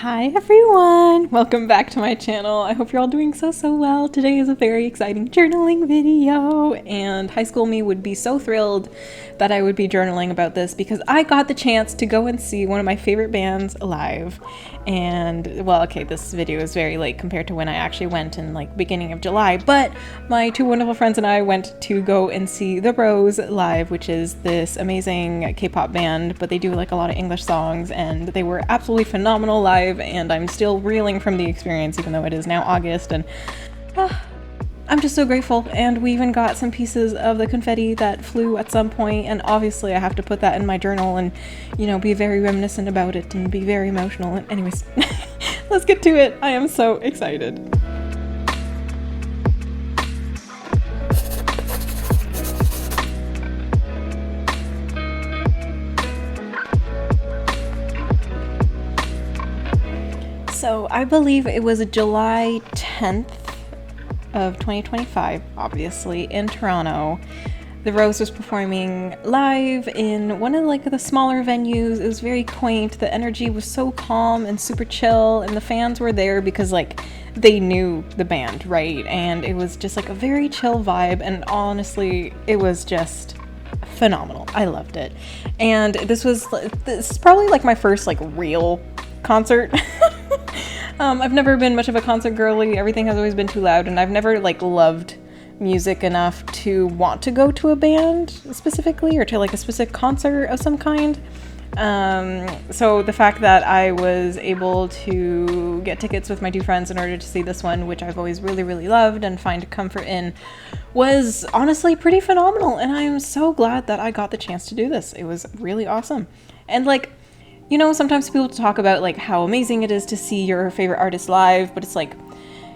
Hi everyone! Welcome back to my channel. I hope you're all doing so well. Today is a very exciting journaling video, and high school me would be so thrilled that I would be journaling about this because I got the chance to go and see one of my favorite bands live. And well, okay, this video is very late compared to when I actually went in like beginning of July, but my two wonderful friends and I went to go and see The Rose live, which is this amazing K-pop band, but they do like a lot of English songs, and they were absolutely phenomenal live, and I'm still reeling from the experience even though it is now August, and I'm just so grateful. And we even got some pieces of the confetti that flew at some point, and obviously I have to put that in my journal and, you know, be very reminiscent about it and be very emotional. And anyways, let's get to it. I am so excited. So I believe it was July 10th of 2025, obviously, in Toronto. The Rose was performing live in one of like the smaller venues. It was very quaint. The energy was so calm and super chill, and the fans were there because like they knew the band, right? And it was just like a very chill vibe, and honestly, it was just phenomenal. I loved it. And this is probably like my first like real concert. I've never been much of a concert girly. Everything has always been too loud, and I've never like loved music enough to want to go to a band specifically or to like a specific concert of some kind. So the fact that I was able to get tickets with my two friends in order to see this one, which I've always really loved and find comfort in, was honestly pretty phenomenal, and I am so glad that I got the chance to do this. It was really awesome. And like, you know, sometimes people talk about like how amazing it is to see your favorite artist live, but it's like,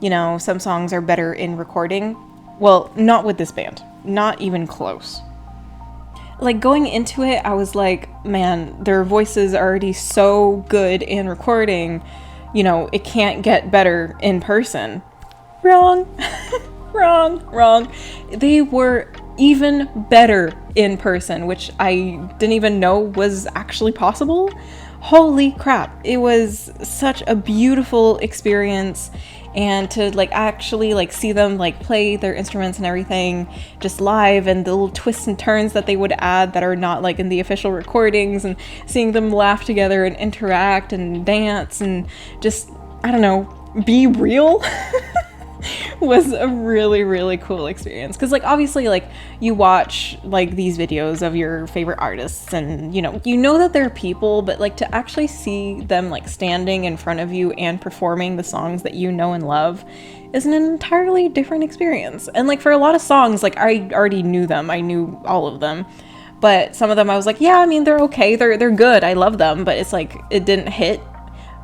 you know, some songs are better in recording. Well, not with this band. Not even close. Like going into it, I was like, man, their voices are already so good in recording. You know, it can't get better in person. Wrong. Wrong. They were even better in person, which I didn't even know was actually possible. Holy crap. It was such a beautiful experience, and to like actually like see them like play their instruments and everything just live, and the little twists and turns that they would add that are not like in the official recordings, and seeing them laugh together and interact and dance and just, I don't know, be real was a really cool experience. Because like obviously like you watch like these videos of your favorite artists, and you know that they're people, but like to actually see them like standing in front of you and performing the songs that you know and love is an entirely different experience. And like for a lot of songs, like I already knew them, I knew all of them, but some of them I was like, yeah, I mean, they're okay, they're good, I love them, but it's like it didn't hit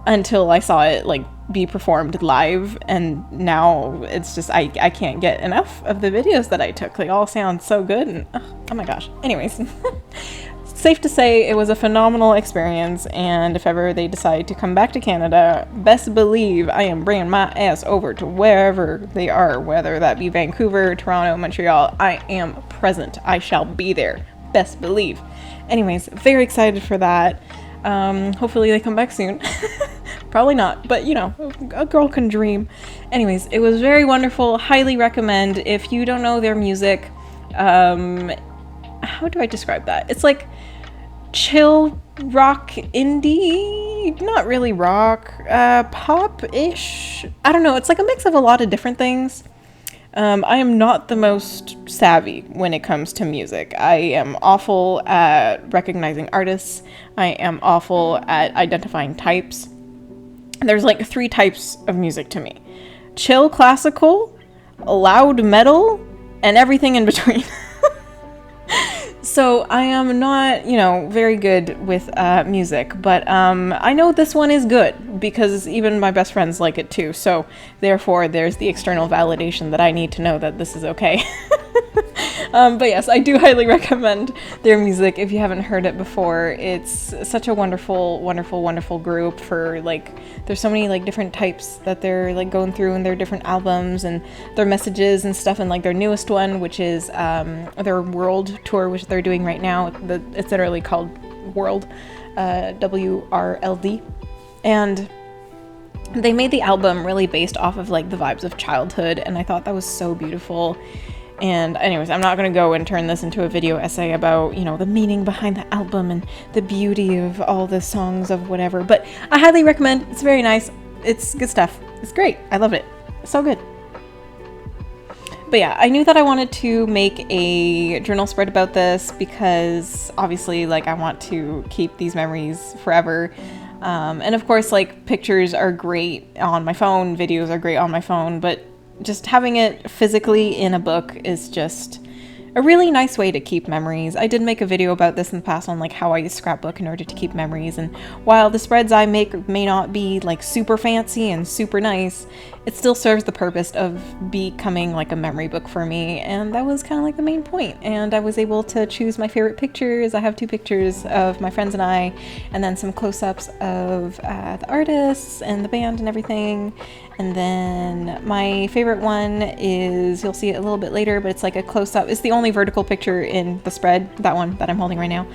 until I saw it like be performed live. And now it's just I can't get enough of the videos that I took. They all sound so good, and oh my gosh. Anyways, safe to say it was a phenomenal experience, and if ever they decide to come back to Canada, best believe I am bringing my ass over to wherever they are, whether that be Vancouver, Toronto, Montreal. I am present. I shall be there. Best believe. Anyways, very excited for that. Hopefully they come back soon. Probably not, but you know, a girl can dream. Anyways, it was very wonderful. Highly recommend. If you don't know their music, how do I describe that? It's like chill rock indie, not really rock, pop-ish. I don't know. It's like a mix of a lot of different things. I am not the most savvy when it comes to music. I am awful at recognizing artists. I am awful at identifying types. There's like 3 types of music to me: chill classical, loud metal, and everything in between. So I am not, you know, very good with music, but I know this one is good because even my best friends like it too. So therefore, there's the external validation that I need to know that this is okay. But yes, I do highly recommend their music if you haven't heard it before. It's such a wonderful group. For like, there's so many like different types that they're like going through in their different albums and their messages and stuff. And like their newest one, which is their world tour, which they're doing right now. It's literally called World, WRLD, and They made the album really based off of like the vibes of childhood, and I thought that was so beautiful. And anyways, I'm not going to go and turn this into a video essay about, you know, the meaning behind the album and the beauty of all the songs of whatever, but I highly recommend. It's very nice. It's good stuff. It's great. I love it. So good. But yeah, I knew that I wanted to make a journal spread about this because obviously, like, I want to keep these memories forever. And of course, like, pictures are great on my phone, videos are great on my phone, but just having it physically in a book is just a really nice way to keep memories. I did make a video about this in the past on like how I use scrapbook in order to keep memories, and while the spreads I make may not be like super fancy and super nice, it still serves the purpose of becoming like a memory book for me, and that was kind of like the main point. And I was able to choose my favorite pictures. I have 2 pictures of my friends and I, and then some close-ups of the artists and the band and everything. And then my favorite one is, you'll see it a little bit later, but it's like a close-up. It's the only vertical picture in the spread, that one that I'm holding right now.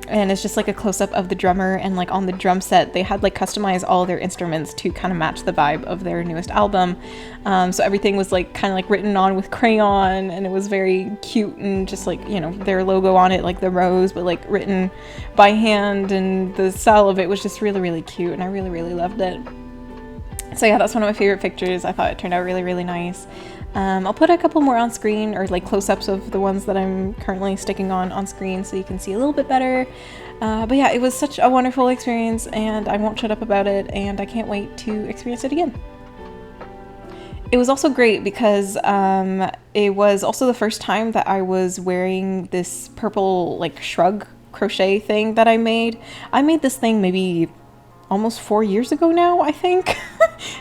And it's just like a close-up of the drummer, and like on the drum set they had like customized all their instruments to kind of match the vibe of their newest album. So everything was like kind of like written on with crayon, and it was very cute, and just like, you know, their logo on it, like the rose, but like written by hand, and the style of it was just really, really cute, and I really, really loved it. So yeah, that's one of my favorite pictures. I thought it turned out really, really nice. I'll put a couple more on screen, or like close-ups of the ones that I'm currently sticking on screen so you can see a little bit better. But yeah, it was such a wonderful experience, and I won't shut up about it, and I can't wait to experience it again. It was also great because it was also the first time that I was wearing this purple like shrug crochet thing that I made. I made this thing maybe almost 4 years ago now, I think.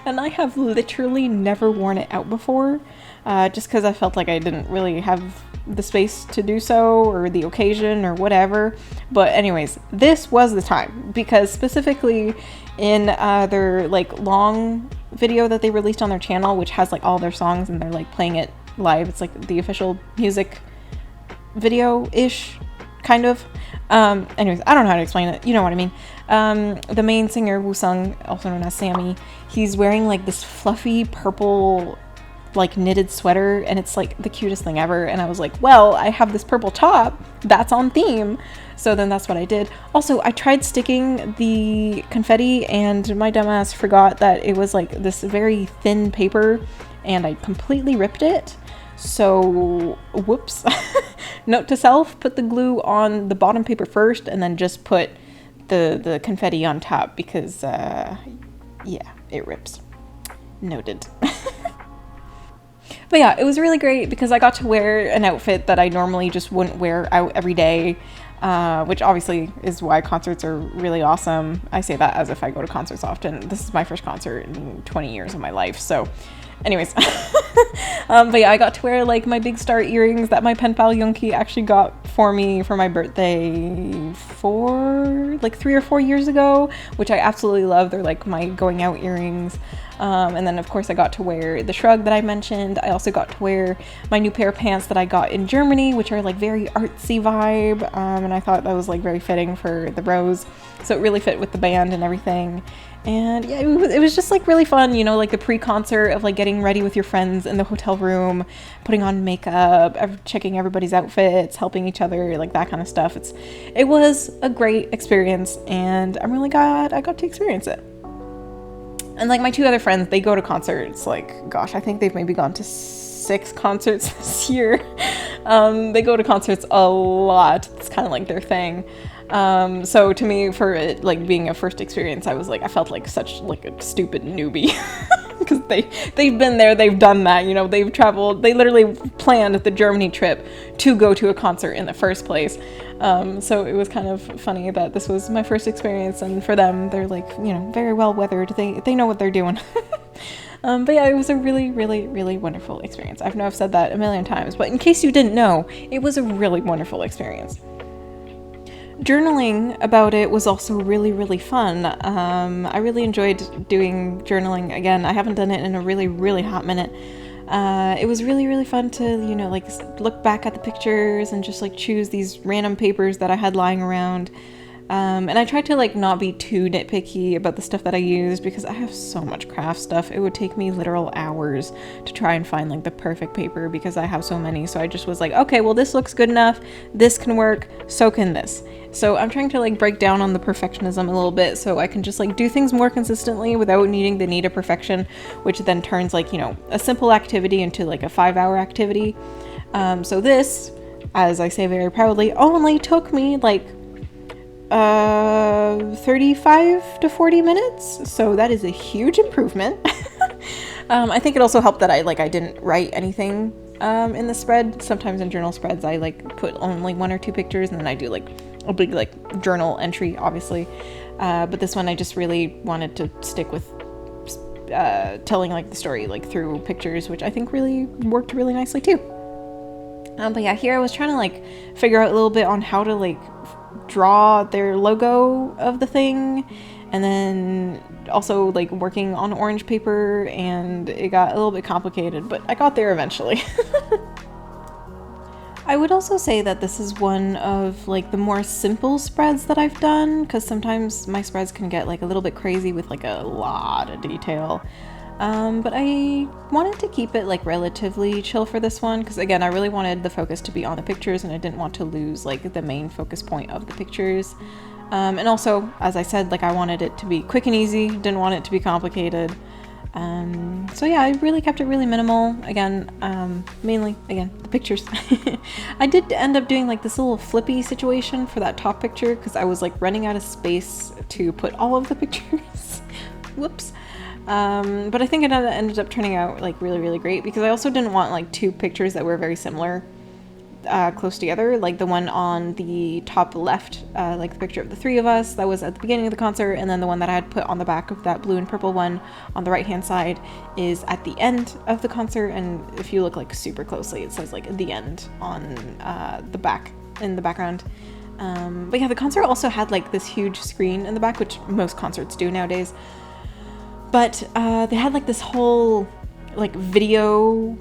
And I have literally never worn it out before, just because I felt like I didn't really have the space to do so, or the occasion, or whatever. But anyways, this was the time, because specifically in their like long video that they released on their channel, which has like all their songs and they're like playing it live, it's like the official music video-ish kind of. Anyways, I don't know how to explain it. You know what I mean. The main singer, Woo-sung, also known as Sammy, he's wearing like this fluffy purple like knitted sweater, and it's like the cutest thing ever. And I was like, well, I have this purple top that's on theme, so then that's what I did. Also, I tried sticking the confetti, and my dumbass forgot that it was like this very thin paper, and I completely ripped it. So whoops. Note to self, put the glue on the bottom paper first, and then just put the confetti on top, because yeah, it rips. Noted. But yeah, it was really great because I got to wear an outfit that I normally just wouldn't wear out every day, which obviously is why concerts are really awesome. I say that as if I go to concerts often. This is my first concert in 20 years of my life, so anyways. But yeah, I got to wear like my big star earrings that my pen pal Yonki actually got for me for my birthday 3 or 4 years ago, which I absolutely love. They're like my going out earrings. And then of course I got to wear the shrug that I mentioned. I also got to wear my new pair of pants that I got in Germany, which are like very artsy vibe. And I thought that was like very fitting for the Rose. So it really fit with the band and everything. And yeah, it was just like really fun, you know, like the pre-concert of like getting ready with your friends in the hotel room, putting on makeup, checking everybody's outfits, helping each other, like that kind of stuff. It was a great experience, and I'm really glad I got to experience it. And like my 2 other friends, they go to concerts, like, gosh, I think they've maybe gone to 6 concerts this year. They go to concerts a lot. It's kind of like their thing. So to me, for it like being a first experience, I was like, I felt like such like a stupid newbie because they've been there, they've done that, you know, they've traveled, they literally planned the Germany trip to go to a concert in the first place. So it was kind of funny that this was my first experience, and for them, they're like, you know, very well weathered. They know what they're doing. But yeah, it was a really, really, really wonderful experience. I know I've said that a million times, but in case you didn't know, it was a really wonderful experience. Journaling about it was also really, really fun. I really enjoyed doing journaling again. I haven't done it in a really, really hot minute. It was really, really fun to, you know, like look back at the pictures and just like choose these random papers that I had lying around. And I tried to like not be too nitpicky about the stuff that I used because I have so much craft stuff. It would take me literal hours to try and find like the perfect paper because I have so many. So I just was like, okay, well this looks good enough. This can work. So can this. So I'm trying to like break down on the perfectionism a little bit so I can just like do things more consistently without needing the need of perfection, which then turns like, you know, a simple activity into like a 5-hour activity. So this, as I say very proudly, only took me like 35 to 40 minutes. So that is a huge improvement. I think it also helped that I didn't write anything in the spread. Sometimes in journal spreads I like put only 1 or 2 pictures and then I do like a big like journal entry, obviously. But this one I just really wanted to stick with telling like the story like through pictures, which I think really worked really nicely too. But yeah, here I was trying to like figure out a little bit on how to like draw their logo of the thing, and then also like working on orange paper, and it got a little bit complicated, but I got there eventually. I would also say that this is one of like the more simple spreads that I've done, because sometimes my spreads can get like a little bit crazy with like a lot of detail. But I wanted to keep it like relatively chill for this one because again I really wanted the focus to be on the pictures and I didn't want to lose like the main focus point of the pictures. And also, as I said, like I wanted it to be quick and easy, didn't want it to be complicated. So yeah, I really kept it really minimal. Again, mainly, again, the pictures. I did end up doing like this little flippy situation for that top picture because I was like running out of space to put all of the pictures. Whoops. But I think it ended up turning out like really, really great because I also didn't want like 2 pictures that were very similar close together, like the one on the top left, like the picture of the 3 of us that was at the beginning of the concert, and then the one that I had put on the back of that blue and purple one on the right hand side is at the end of the concert, and if you look like super closely it says like the end on the back in the background. But yeah, the concert also had like this huge screen in the back, which most concerts do nowadays. But they had like this whole like video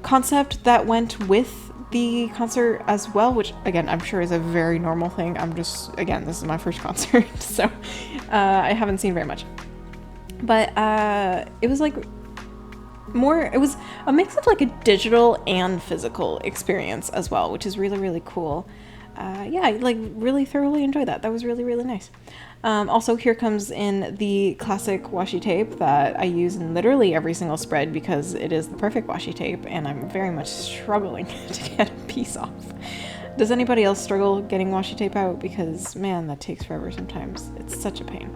concept that went with the concert as well, which again I'm sure is a very normal thing. Again, this is my first concert, so I haven't seen very much. But it was like it was a mix of like a digital and physical experience as well, which is really, really cool. Yeah, I like really thoroughly enjoyed that. That was really, really nice. Also, here comes in the classic washi tape that I use in literally every single spread because it is the perfect washi tape and I'm very much struggling to get a piece off. Does anybody else struggle getting washi tape out? Because man, that takes forever sometimes. It's such a pain.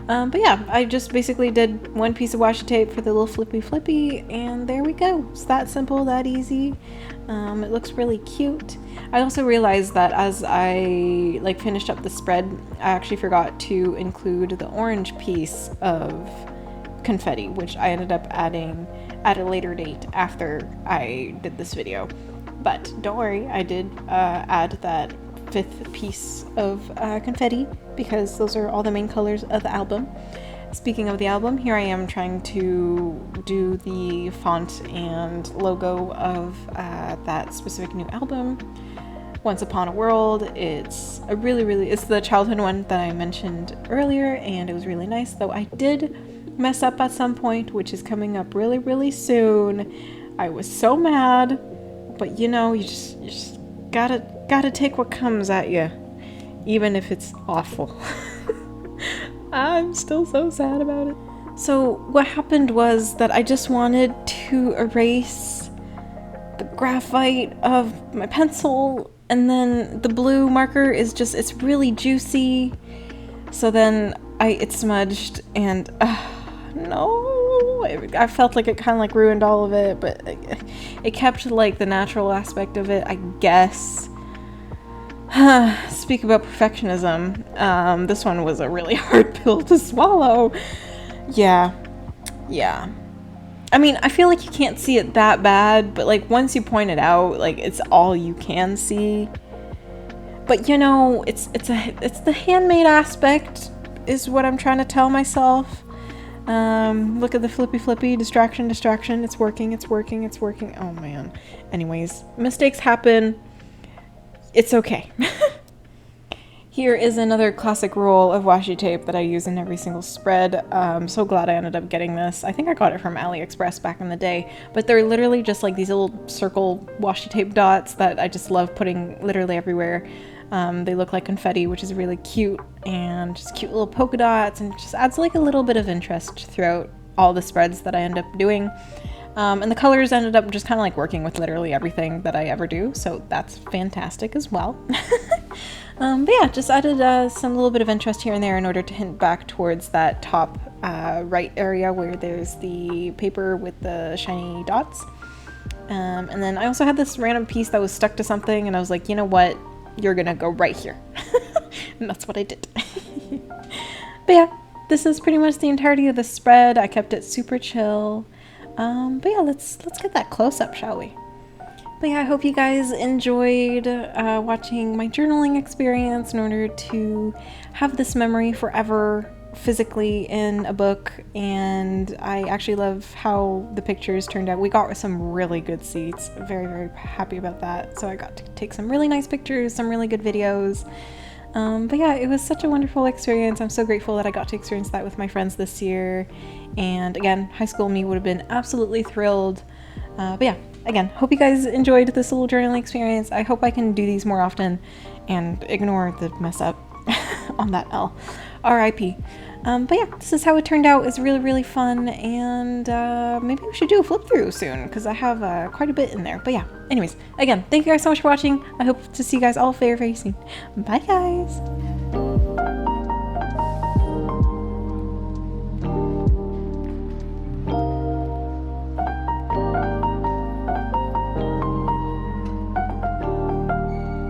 But yeah, I just basically did 1 piece of washi tape for the little flippy and there we go. It's that simple, that easy. It looks really cute. I also realized that as I like finished up the spread, I actually forgot to include the orange piece of confetti, which I ended up adding at a later date after I did this video. But don't worry, I did add that 5th piece of confetti because those are all the main colors of the album. Speaking of the album, here I am trying to do the font and logo of that specific new album, Once Upon a World. It's it's the childhood one that I mentioned earlier, and it was really nice, though I did mess up at some point, which is coming up really, really soon. I was so mad, but you know, you just gotta take what comes at you, even if it's awful. I'm still so sad about it. So what happened was that I just wanted to erase the graphite of my pencil, and then the blue marker it's really juicy. So then it smudged, and no, I felt like it kind of like ruined all of it, but it kept like the natural aspect of it, I guess. Speak about perfectionism. This one was a really hard pill to swallow. Yeah. I mean, I feel like you can't see it that bad, but like once you point it out, like it's all you can see. But you know, it's the handmade aspect is what I'm trying to tell myself. Look at the flippy, distraction. It's working. Oh man. Anyways, mistakes happen. It's okay. Here is another classic roll of washi tape that I use in every single spread. I'm so glad I ended up getting this. I think I got it from AliExpress back in the day, but they're literally just like these little circle washi tape dots that I just love putting literally everywhere. They look like confetti, which is really cute, and just cute little polka dots, and just adds like a little bit of interest throughout all the spreads that I end up doing. And the colors ended up just kind of like working with literally everything that I ever do, so that's fantastic as well. But yeah, just added some little bit of interest here and there in order to hint back towards that top right area where there's the paper with the shiny dots. And then I also had this random piece that was stuck to something, and I was like, you know what, you're gonna go right here. And that's what I did. But yeah, this is pretty much the entirety of the spread. I kept it super chill. But yeah, let's get that close up, shall we? But yeah, I hope you guys enjoyed watching my journaling experience in order to have this memory forever physically in a book. And I actually love how the pictures turned out. We got some really good seats. Very, very happy about that. So I got to take some really nice pictures, some really good videos. But yeah, it was such a wonderful experience. I'm so grateful that I got to experience that with my friends this year. And again, high school me would have been absolutely thrilled. But yeah, again, hope you guys enjoyed this little journaling experience. I hope I can do these more often and ignore the mess up on that L. R.I.P. But yeah, this is how it turned out. It's really, really fun, and maybe we should do a flip through soon, because I have quite a bit in there. But yeah, anyways, again, thank you guys so much for watching. I hope to see you guys all very, very soon. Bye, guys!